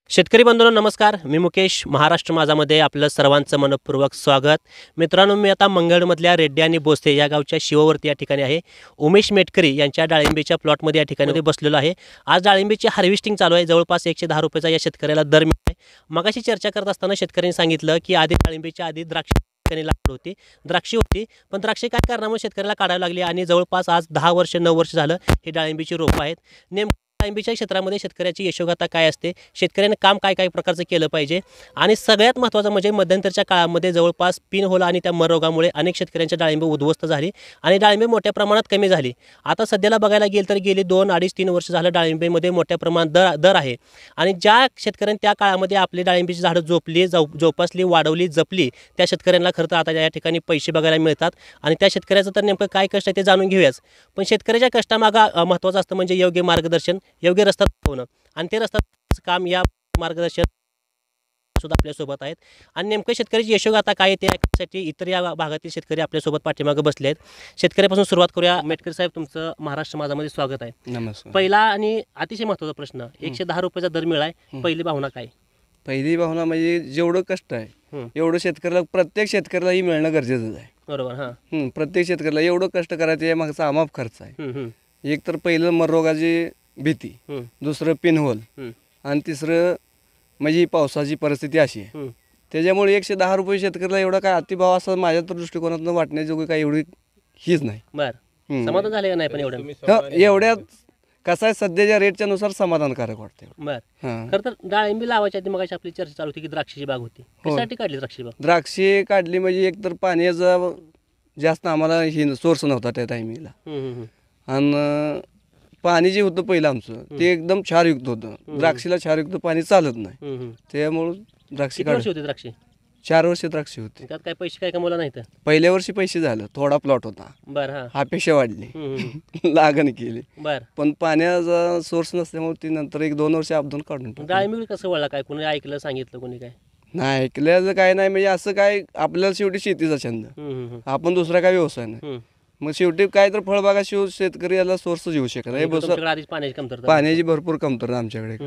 शेतकरी बंधूंनो नमस्कार. मी मुकेश. महाराष्ट्र माझामध्ये आपलं सर्वांचं मनःपूर्वक स्वागत. मित्रांनो, मी आता मंगळमधल्या रेड्डी आणि बोस्ते या गावच्या शिववरती या ठिकाणी आहे. उमेश मेटकरी यांच्या डाळिंबीच्या प्लॉटमध्ये या ठिकाणी बसलेलो आहे. आज डाळिंबीची हार्वेस्टिंग चालू आहे. जवळपास 110 रुपयाचा या शेतकऱ्याला दर मिळत आहे. मगाशी चर्चा करत असताना शेतकऱ्यांनी सांगितलं की आधी डाळिंबीच्या आधी द्राक्ष लागवड होती, द्राक्षी होती, पण द्राक्षे काय कारणामुळे शेतकऱ्याला काढावी लागली आणि जवळपास आज 10 वर्ष 9 वर्ष झालं ही डाळिंबीची रोपं आहेत. नेमकं डाळिंबीच्या क्षेत्रामध्ये शेतकऱ्याची यशोगाथा काय असते, शेतकऱ्याने काम काय काय प्रकारचं केलं पाहिजे आणि सगळ्यात महत्त्वाचं म्हणजे मध्यंतरच्या काळामध्ये जवळपास पिन होल आणि त्या मर रोगामुळे अनेक शेतकऱ्यांच्या डाळिंबी उद्ध्वस्त झाली आणि डाळिंबी मोठ्या प्रमाणात कमी झाली. आता सध्याला बघायला गेलं तर गेली 2, 2.5, 3 वर्ष झालं डाळिंबीमध्ये मोठ्या प्रमाणात दर आहे आणि ज्या शेतकऱ्यांनी त्या काळामध्ये आपली डाळिंबीची झाडं जोपासली, वाढवली, जपली त्या शेतकऱ्यांना खरं तर आता या ठिकाणी पैसे बघायला मिळतात आणि त्या शेतकऱ्याचं तर नेमकं काय कष्ट आहे ते जाणून घेऊयाच. पण शेतकऱ्याच्या कष्टामागं महत्त्वाचं असतं म्हणजे योग्य मार्गदर्शन, योग्य रस्ता दाखवणं आणि ते रस्ता काम या मार्गदर्शन सुद्धा आपल्यासोबत आहेत आणि नेमकं शेतकऱ्याची यशोगाथा काय आहे ते ऐकण्यासाठी इतर या भागातील शेतकरी आपल्यासोबत पाठीमागे बसले आहेत. शेतकऱ्यापासून सुरुवात करूया. मेटकरी साहेब, तुमचं महाराष्ट्र माझामध्ये स्वागत आहे. नमस्कार. पहिला आणि अतिशय महत्त्वाचा प्रश्न, 110 रुपयाचा दर मिळाला आहे, पहिली भावना काय? पहिली भावना म्हणजे जेवढं कष्ट आहे एवढं शेतकऱ्याला, प्रत्येक शेतकऱ्यालाही मिळणं गरजेचं आहे. बरोबर. हां. प्रत्येक शेतकऱ्याला एवढं कष्ट करायचं, या मागचा अमाप खर्च आहे. एक तर पहिलं मररोगाची भीती, दुसरं पिनहोल आणि तिसरं म्हणजे ही पावसाची परिस्थिती अशी आहे. त्याच्यामुळे 110 रुपये शेतकऱ्याला एवढा काय अतिभाव असं माझ्या तर दृष्टिकोनातून वाटण्याजोगी काय एवढी हीच नाही. बरं, समाधान झाले का नाही पण एवढं? एवढ्यात कसं आहे, सध्याच्या रेटच्या नुसार समाधानकारक वाटते. बरं. खरं तर डाळिंबी लावायच्या आधी मग आपली चर्चा चालू होती की द्राक्षीची बाग होती. कशासाठी काढली द्राक्षी बाग? द्राक्षे काढली म्हणजे एक तर पाण्याचा जास्त आम्हाला ही सोर्स नव्हता त्या टायमिंगला आणि पाणी जे होतं पहिलं आमचं ते एकदम क्षारयुक्त होतं. द्राक्षीला क्षारयुक्त पाणी चालत नाही, त्यामुळं द्राक्षी किती होती द्राक्षी? 4 वर्ष द्राक्षी होती. त्यात काय पैसे काय कमवला नाही तर? पहिल्या वर्षी पैसे झालं, थोडा प्लॉट होता. बरं. अपेक्षा वाढली, लागण केली, बरं, पण पाण्याचा सोर्स नसल्यामुळे ती नंतर 1-2 वर्ष अपडाऊन काढून टाकली. डाळिंबी कसं वळला? काय कोणी ऐकलं, सांगितलं कोणी काय? नाही ऐकल्याचं काय नाही, म्हणजे असं काय, आपल्याला शेवटी शेतीचा छंद, आपण दुसरा काय व्यवसाय नाही. मग शेवटी काय तर फळबागा शेतकरी याला सोर्स येऊ शकत नाही. आधीच पाण्याची कमतरता, पाण्याची भरपूर कमतरता आमच्याकडे.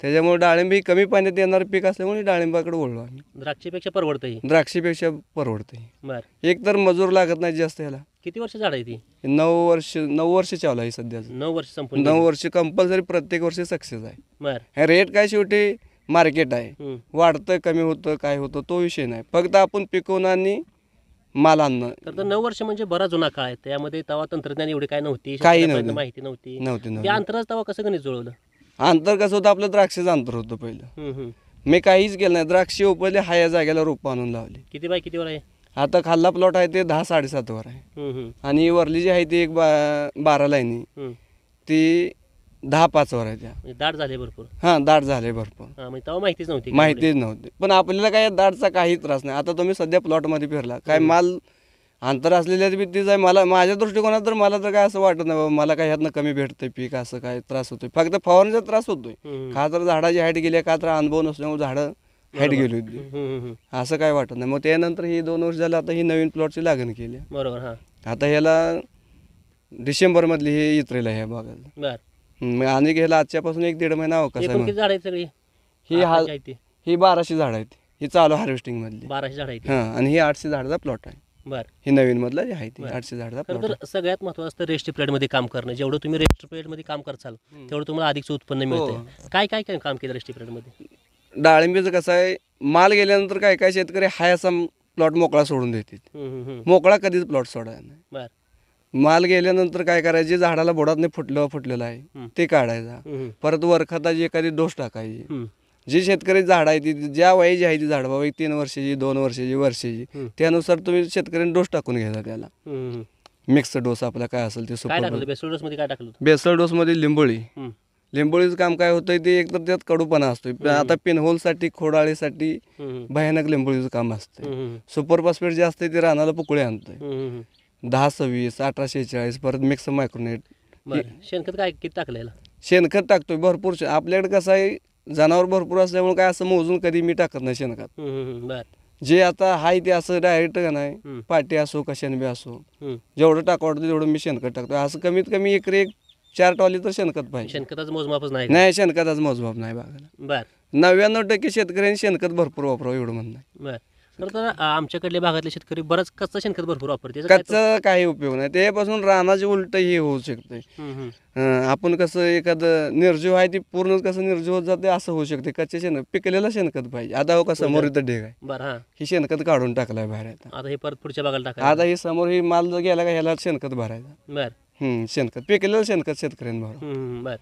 त्याच्यामुळे डाळिंबी कमी पाण्यात येणारं पीक असल्यामुळे डाळिंबाकडे वळलो आम्ही. द्राक्षीपेक्षा परवडतं? द्राक्षीपेक्षा परवडते. बरं. एक तर मजूर लागत नाही जास्त याला. किती वर्ष झाड आहे ती? 9 वर्ष चालू आहे सध्या. 9 वर्ष संपूर्ण? 9 वर्ष कंपल्सरी, प्रत्येक वर्षी सक्सेस आहे. बरं. रेट काय शेवटी मार्केट आहे, वाढतं कमी होतं काय होतं तो विषय नाही, फक्त आपण पिकवणं आणि माल आणणं. तर 9 वर्ष म्हणजे बराच जुना काळ आहे. त्यामध्ये तेव्हा तंत्रज्ञान एवढी काय नव्हती, काही नव्हतं, माहिती नव्हती. नव्हती. त्या अंतराच तेव्हा कसं गणित जुळवलं? अंतर कसं होतं, आपलं द्राक्षाचं अंतर होतं पहिलं. मी काहीच केलं नाही, द्राक्षे उपले हा या जागेला रोपं आणून लावली. किती बाय कितीवर आहे आता? खाल्ला प्लॉट आहे ते 10-7.5 वर आहे आणि वरली जी आहे ती 12 लाईनी, ती 10-5 वर आहे. त्या दाट झाले भरपूर. हां, दाट झाले भरपूर. तेव्हा माहितीच नव्हती? माहितीच नव्हती, पण आपल्याला काय दाटचा काही त्रास नाही. आता तुम्ही सध्या प्लॉटमध्ये फिरला, काय माल अंतर असलेल्या भीतीच आहे. मला माझ्या दृष्टिकोनात तर मला तर काय असं वाटत नाही बाबा मला काय ह्यातनं कमी भेटतंय पीक, असं काय त्रास होतोय. फक्त फवारणीचा त्रास होतोय, का तर झाडाची हाईट गेली, का तर अनुभव नसल्यामुळे झाडं हाईट गेली होती, असं काय वाटत नाही. मग त्यानंतर ही 2 वर्ष झालं, आता ही नवीन प्लॉटची लागण केली. बरोबर. आता ह्याला डिसेंबरमधली हे इत्रेला ह्या भागात. मग आणि घ्यायला आजच्यापासून 1-1.5 महिना अवकाश आहे. झाड आहेत सगळी? ही 1200 झाड आहेत, ही चालू हार्वेस्टिंग मधली 1200 झाड आहेत. हां, आणि ही 800 झाडाचा प्लॉट आहे. ही नवीन मधला जे आहे ती 800 झाडाचा प्लॉट. तर सगळ्यात महत्त्वाचं असतं रेस्ट पिरियड मध्ये काम करणं. जेवढं तुम्ही रेस्ट पिरियड मध्ये काम करसाल तेवढं तुम्हाला अधिकचं उत्पन्न मिळतं. काय काय काम केलं रेस्ट पिरियड मध्ये? डाळिंबीचं कसं आहे, माल गेल्यानंतर काय काय शेतकरी हाय असा प्लॉट मोकळा सोडून देतात. मोकळा कधीच प्लॉट सोडायचा नाही. माल गेल्यानंतर काय करायचे, झाडाला बोडात फुटलेलं आहे ते काढायचा, परत वरखताची एखादी डोस टाकायची. जी शेतकरी झाड आहे ती ज्या वयाची आहे ती झाड, बाबा 3 वर्षाची, 2 वर्षाची, वर्षाची, त्यानुसार तुम्ही शेतकऱ्यांनी डोस टाकून घ्यायचा. त्याला मिक्स डोस आपला काय असेल ते. बेसल डोस मध्ये काय टाकलं? बेसल डोस मध्ये लिंबोळीचं काम काय होतंय ते, एक तर त्यात कडूपणा असतोय. आता पिनहोलसाठी, खोडाळीसाठी भयानक लिंबोळीचं काम असतंय. सुपर फॉस्फेट जे असते ते रानाला पुकळे आणतंय. 10-26, 18-46, परत मिक्स मायक्रोनेट. शेणखत काय किती टाकलेलं? शेणखत टाकतोय भरपूर. आपल्याकडे कसं आहे, जनावर भरपूर असल्यामुळे काय असं मोजून कधी मी टाकत नाही शेणखत. जे आता हाय ते असं डायरेक्ट का नाही, पाटी असो कशाने बी असो, जेवढं टाकावं तेवढं मी शेणखत टाकतो. असं कमीत कमी एकरी 4 ट्रॉली तर शेणखत पाहिजे. शेणखताचं मोजमापच नाही का? नाही, शेणखताचं मोजमाप नाही बागाला. बर 99% शेतकऱ्यांनी शेणखत भरपूर वापरावं एवढं म्हणणं आहे. बर तर आमच्याकडले भागातले शेतकरी बरंच कच्चं शेणखत भरपूर वापरते. याचा काय कच्चा काही उपयोग नाही, त्यापासून रानाचे उलट हे होऊ शकते. आपण कसं एखादं निर्जीव आहे ती पूर्ण कसं निर्जीव होत जाते असं होऊ शकते. कच्चे पिकलेलं शेणखत पाहिजे. आता हो का समोर इथं ढेग आहे, बर हा ही शेणखत काढून टाकलाय बाहेर. आता हे परत पुढच्या भागाला टाका. आता ही समोर ही माल जर गेला का ह्याला शेणखत भरायचा. बर शेणखत पिकलेलं शेणखत शेतकऱ्यांनी भरावं. बर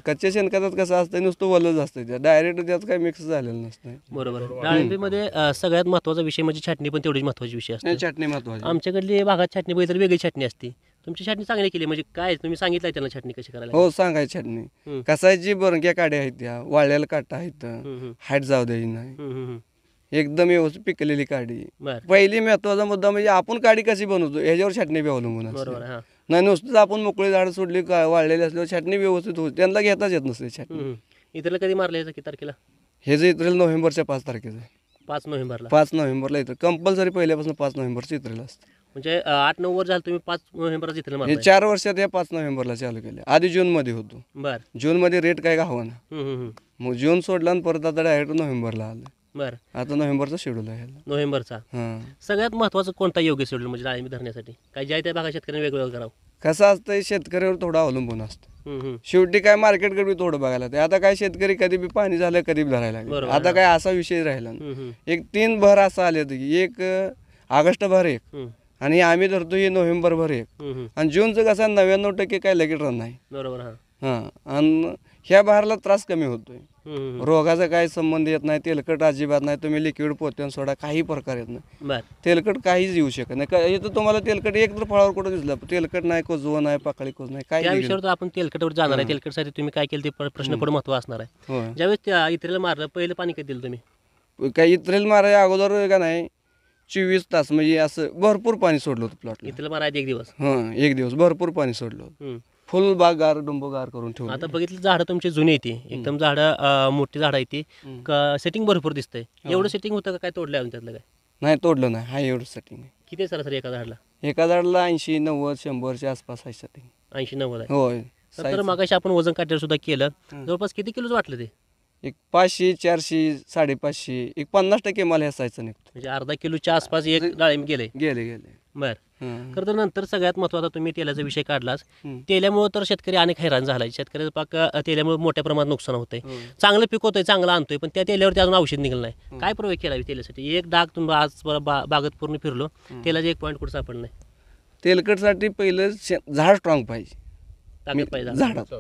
कच्च्या शेणखतात कसं असतं, नुसतं वलच असतं, त्या डायरेक्ट त्यात काही मिक्स झालेलं नसतं. बरोबर. डाळिंबीमध्ये सगळ्यात महत्त्वाचा विषय म्हणजे छाटणी पण तेवढीच महत्त्वाची विषय असतो. चटणी महत्वाची. आमच्याकडली भागात छाटणी बघितली तर वेगळी छाटणी असते. तुमची छाटणी चांगली केली म्हणजे काय तुम्ही सांगितलं त्यांना छाटणी कशी करायला? हो, सांगायची चटणी कसायची. बरंक्या काड्या आहेत, त्या वाळलेल्या काटा आहेत, हाईट जाऊ द्यायची नाही, एकदम व्यवस्थित पिकलेली काडी. बर पहिली महत्वाचा मुद्दा म्हणजे आपण काडी कशी बनवतो ह्याच्यावर छाटणी बी अवलंबून असते. बरोबर हा नाही नुसतंच आपण मोकळी झाडं सोडली वाळलेली असल्यावर छाटणी व्यवस्थित होते, त्यांना घेताच येत नसते छाटणी. इथलं कधी मारलं याचं किती तारखेला? हे जे इतरेल नोव्हेंबरच्या 5 तारखेचं आहे. 5 नोव्हेंबरला. 5 नोव्हेंबरला इतर कंपल्सरी पहिल्यापासून 5 नोव्हेंबरचं इतरेल असतं. म्हणजे 8-9 वर्ष झालं तुम्ही 5 नोव्हेंबरला इथलं हे मारलं. 4 वर्षात या 5 नोव्हेंबरला चालू केले. आधी जूनमध्ये होतो. बर जूनमध्ये रेट काय गावाना, मग जून सोडला आणि परत आता डायरेक्ट नोव्हेंबरला आलं. बर आता नोव्हेंबरचा शेड्यूल आहे ह्याला. नोव्हेंबरचा. हां, सगळ्यात महत्त्वाचं कोणता योग्य शेड्यूल म्हणजे डाळिंबी धरण्यासाठी? काय ज्या त्या भागात शेतकऱ्यांनी वेगवेगळं करावं? कसं असतं शेतकऱ्यावर थोडं अवलंबून असतं. शेवटी काय मार्केटकडे बी थोडं बघायला लागतं. आता काय शेतकरी कधी बी पाणी झालं कधी बी धरायला लागले. बरोबर, आता काय असा विषय राहिला नाही. एक 3 भर असं आले होते की एक ऑगस्ट भर एक, आणि आम्ही धरतो हे नोव्हेंबर भर एक, आणि जूनचं कसं 99% काय लगेच रन नाही. बरोबर हा आणि ह्या बहारला त्रास कमी होतोय. रोगाचा काही संबंध येत नाही, तेलकट अजिबात नाही. तुम्ही लिक्विड पोत्यान सोडा, काही प्रकार येत नाही. बर तेलकट काहीच येऊ शकत नाही. इथं तुम्हाला तेलकट एक तर फळावर कुठं दिसलं, तेलकट नाही, कोजवं नाही, पाकळी कोज नाही, त्या काही विषयावर तर आपण तेलकटवर जाणार आहे. तेलकटसाठी तुम्ही काय केलं ते प्रश्न पण महत्त्व असणार आहे. होय. ज्यावेळेस त्या इतरेला मारलं पहिलं पाणी कधी दिलं तुम्ही? काही इतरेल मारायच्या अगोदर का नाही 24 तास म्हणजे असं भरपूर पाणी सोडलं होतं प्लॉटला. इथलं मारायचं 1 दिवस. एक दिवस भरपूर पाणी सोडलं होतं. फुल बाग गार डुंबगार करून ठेवलं. आता बघितलं झाडं तुमची जुनी येते एकदम, झाडं मोठी झाडं येते, सेटिंग भरपूर दिसतंय. एवढं सेटिंग होतं का काय तोडलं अजून त्यातलं काय? नाही तोडलं नाही, हा एवढं सेटिंग आहे. किती आहे सरासरी एका झाडाला? एका झाडाला 80, 90, 100च्या आसपास आहे सेटिंग. 80-90 आहे. होय. तर मागाशी आपण वजन काट्यावर सुद्धा केलं, जवळपास किती किलोच वाटलं ते? एक 500, 400, 550, एक 50% माल ह्या साईजचा निघतो. म्हणजे अर्धा किलोच्या आसपास एक डाळिंब गेले. गेले. बर खरं तर नंतर सगळ्यात महत्त्वाचा तुम्ही तेलाचा विषय काढलाच. तेल्यामुळे तर शेतकरी अनेक हैराण झाला. शेतकऱ्याचं पाक तेल्यामुळे मोठ्या प्रमाणात नुकसान होतंय. चांगलं पिकवतोय, चांगलं आणतोय, पण त्या तेल्यावरती अजून औषध निघलं नाही. काय प्रयोग केला तेलासाठी? एक डाग तुम्ही आज बागत पूर्ण फिरलो, तेलाचे 1 पॉईंट कुठं सापडलं नाही. तेलकटसाठी पहिलं झाड स्ट्रॉंग पाहिजे, ताकद पाहिजे झाडात.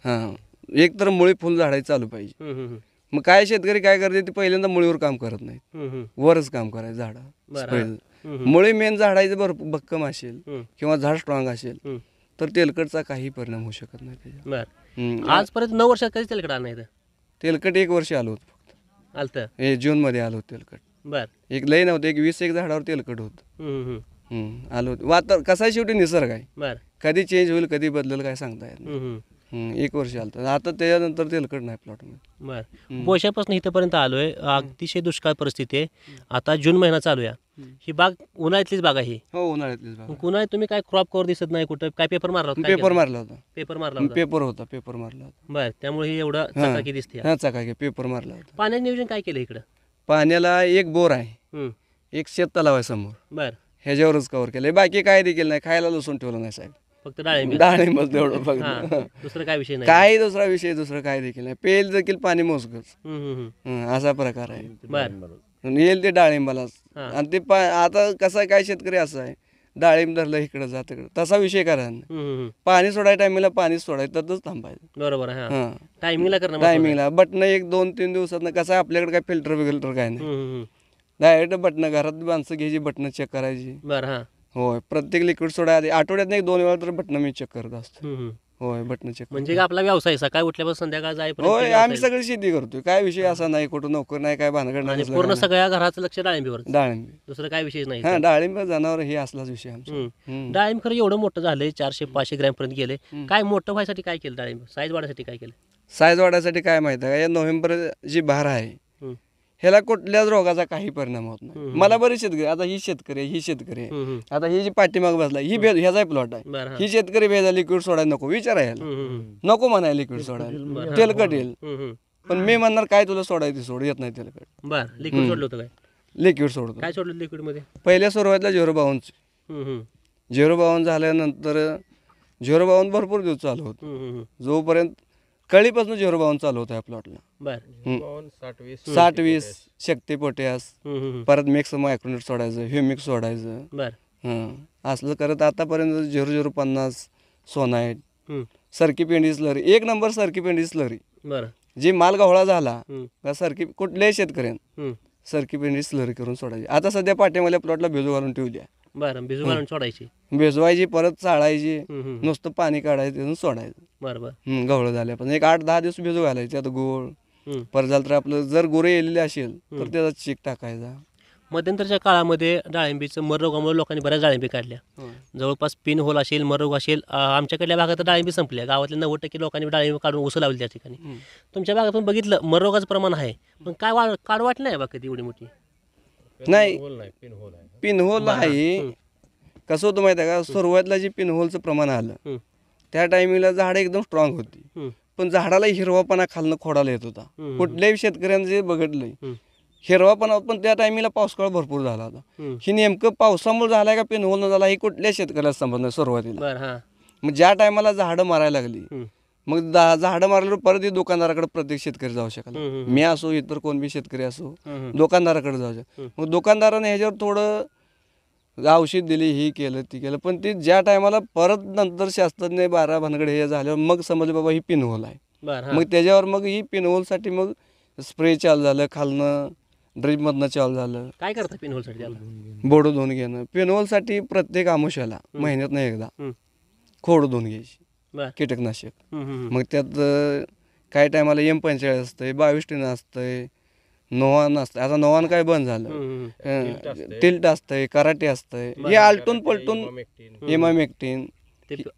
हां, एक तर मुळी फुल झाडाची चालू पाहिजे. मग काय शेतकरी काय करते, ते पहिल्यांदा मुळीवर काम करत नाहीत, वरच काम करायचं झाडा. मुळी मेन झाडाचं भरपूर भक्कम असेल किंवा झाड स्ट्रॉंग असेल तर तेलकटचा काही परिणाम होऊ शकत नाही त्याच्यावर. बर आजपर्यंत 9 वर्षात कधी तेलकट आलं नाही? तेलकट 1 वर्ष आलो होतं फक्त. आलतं हे जूनमध्ये आलो होतं तेलकट. बर एक लई नव्हतं, एक 20 एक झाडावर तेलकट होतं. आलो होतं. वातावरण कसा आहे, शेवटी निसर्ग आहे, बर कधी चेंज होईल कधी बदलेल काय सांगता येत नाही. 1 वर्ष आलं. आता त्याच्यानंतर तेलकट नाही प्लॉटमध्ये. बर बोशापासून इथंपर्यंत आलोय, अतिशय दुष्काळ परिस्थिती आहे. आता जून महिना चालू आहे. ही बाग उन्हाळ्यातलीच बाग आहे. हो, उन्हाळ्यातलीच बाग. उन्हाळ्यात तुम्ही काय क्रॉप कव्हर दिसत नाही कुठं? काय पेपर मारला होता? पेपर मारला होता. पेपर मारला होता. पेपर मारला होता. बर त्यामुळे ही एवढं चकाकी दिसते. हा, चकाकी पेपर मारला होता. पाण्याचं नियोजन काय केलं इकडं? पाण्याला एक बोर आहे, एक शेत तलाव आहे समोर, बर ह्याच्यावरच कव्हर केलंय. बाकी काय देखील नाही, खायला लसून ठेवलं नाही साहेब, फक्त डाळिंब. डाळिंबच तेवढं हा, फक्त. दुसरं काय विषय नाही. काही दुसरा विषय दुसरं काय देखील नाही. पेल देखील पाणी मोजकच, असा प्रकार आहे. बर येईल ते डाळिंबालाच. आणि ते आता कसं काय शेतकरी असं आहे, डाळिंब धरलं इकडं जा तिकडं, तसा विषय करायचा नाही. पाणी सोडाय टायमिंगला पाणी सोडायचं, तसंच थांबायचं. बरोबर आहे. टायमिंगला करणं. टायमिंगला बटणं 1-2-3 दिवसात कसं आहे, आपल्याकडे काय फिल्टर काय नाही, डायरेक्ट बटणं घरात माणसं घ्यायची, बटणं चेक करायची. बर हा होय, प्रत्येक लिक्विड सोडा आधी आठवड्यात 1-2 वेळा तर बटणं मी चेक करत असतो. होय, बटणं चेक. म्हणजे आपला व्यवसाय सकाळी उठल्यापासून संध्याकाळ जाईपर्यंत. होय, आम्ही सगळी शेती करतोय, काय विषय असा नाही, कुठं नोकर नाही, काय भानगड नाही. पूर्ण सगळ्या घराचं लक्ष डाळिंबीवर, डाळिंब. दुसरं काय विषय नाही. हा, डाळिंब जनावर हे असलाच विषय आमचा. डाळिंब खरं एवढं मोठं झालंय, 400-500 ग्रॅम पर्यंत गेले. काय मोठं व्हायसाठी काय केलं? डाळिंब साईज वाढायसाठी काय केलं? साईज वाढायसाठी काय माहिती आहे का, या नोव्हेंबर जी बहार आहे ह्याला कुठल्याच रोगाचा काही परिणाम होत नाही. मला बरेच शेतकरी, आता ही शेतकरी आहे, ही शेतकरी आहे, आता ही जी पाठीमाग बसला ही ह्याचा प्लॉट आहे, बरं, ही शेतकरी भेजा लिक्विड सोडायला नको विचारायला, नको म्हणाय लिक्विड सोडायला, तेलकट येईल. पण मी म्हणणार काय तुला सोडायची, सोड येत नाही तेलकट. बरं, लिक्विड सोडलं होतं काय? लिक्विड सोडतो. काय सोडलं लिक्विड मध्ये? पहिल्या सुरुवातीला 052 052 झाल्यानंतर 052 भरपूर दिवस चालू होतं, जोपर्यंत कळीपासून 052 चालू होतं या प्लॉटला. बरं, 60-20 शक्ती पोटॅश, परत मिक्स मायक्रोन्यूट सोडायचं, ह्युमिक सोडायचं. बरं, असलं करत आतापर्यंत 0050 सोनाईट, सरकी पेंडी स्लरी, एक नंबर सरकी पेंडी स्लरी. बरं, जी माल गवळा झाला का सरकी कुठल्याही शेतकऱ्यानं सरकी पेंडी स्लरी करून सोडायची. आता सध्या पाठीमागल्या प्लॉटला भिजू घालून ठेवली आहे. बरं, भिजू घालून सोडायची. भिजवायची, परत चाळायची, नुसतं पाणी काढायचं तिथून सोडायचं. बरं बरं, गवळं झाल्यापासून एक 8-10 दिवस भिजू घालायचे. आता गोळ परत झालं तर आपलं जर गोरे येलेले असेल तर त्याचा चीक टाकायचा. मध्यंतरच्या काळामध्ये डाळिंबीचं मर रोगामुळे लोकांनी बऱ्याच डाळिंबी काढल्या. जवळपास पिन होल असेल, मर रोग असेल. आमच्याकडल्या भागात तर डाळिंबी संपल्या. गावातल्या 90% लोकांनी डाळिंबी काढून उसं लावली त्या ठिकाणी. तुमच्या भागात पण बघितलं मर रोगाचं प्रमाण आहे, पण काय काढ वाटलं नाही बा कधी एवढी मोठी? नाही, पिनहोल आहे. कसं होतं माहिती आहे का, सुरुवातीला जे पिनहोलचं प्रमाण आलं त्या टायमिंगला झाडं एकदम स्ट्रॉंग होती, पण झाडाला हिरवापणा खालनं खोडाला येत होता. कुठल्याही शेतकऱ्यांनी जे बघितलंय हिरवापणा, पण त्या टायमिंगला पावसाळा भरपूर झाला होता. ही नेमकं पावसामुळे झालाय का पिनहोल न झाला हे कुठल्याच शेतकऱ्याला समजलं नाही सुरुवातीला. मग ज्या टायमाला झाडं मारायला लागली, मग झाडं मारल्यावर परत ही दुकानदाराकडे प्रत्येक शेतकरी जाऊ शकला. मी असो, इतर कोण बी शेतकरी असो, दुकानदाराकडे जाऊ शकतो. मग दुकानदाराने ह्याच्यावर थोडं औषध दिली, ही केलं ती केलं, पण ती ज्या टायमाला परत नंतर शास्त्रज्ञ 12 भानगडे हे झाल्यावर मग समजलं बाबा ही पिनहोल आहे. मग त्याच्यावर मग ही पिनहोलसाठी मग स्प्रे चालू झालं, खालनं ड्रीपमधनं चालू झालं. काय करता पिनहोलसाठी त्याला? बोडं धुवून घेणं. पिनहोलसाठी प्रत्येक आमुष्याला महिन्यातनं एकदा खोड धुवून घ्यायची, कीटकनाशक. मग त्यात काही टायमाला M45 असतंय, 22 टीन असतंय, नोवान असतं. आता नोवान काय बंद झालं, टिल्ट असतंय, कराटे असतंय, हे आलटून पलटून इमामेक्टिन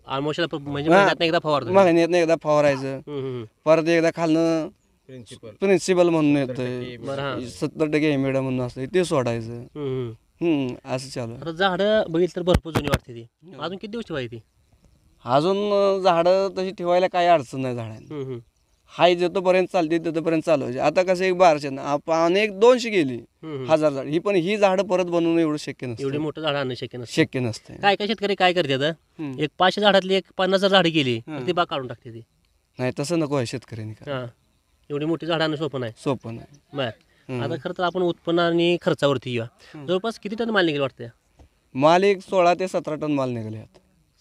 आमोशाला म्हणजे महिन्यातनं एकदा फवारतो. महिन्यातनं एकदा फवारायचं. परत एकदा खालनं प्रिन्सिपल म्हणून येतंय, 70% एमिडा म्हणून असतंय, ते सोडायचं. असं चालू. आता झाडं बघितलं तर भरपूर जुनी वाटते ती. अजून किती दिवस ठेवायची? अजून झाडं तशी ठेवायला काही अडचण नाही झाडांना. हाय जोपर्यंत चालते तिथपर्यंत चालवायची. आता कसं एक 1200 अनेक 200 गेली, 1000 झाड, ही पण ही झाडं परत बनवणं एवढं शक्य नसतं. एवढी मोठं झाड आणणं शक्य नसतं. काय काय शेतकरी काय करतात, एक 500 झाडातली एक 50 झाडं गेली तर ती बाग काढून टाकते ती. नाही, तसं नको आहे शेतकऱ्यांनी. एवढी मोठी झाडं आणणं सोपं नाही. सोपं नाही. बरं, आता खरं तर आपण उत्पन्न आणि खर्चावरती येऊया. जवळपास किती टन माल निघेल वाटतं? माल एक 16 ते 17 टन माल निघाले.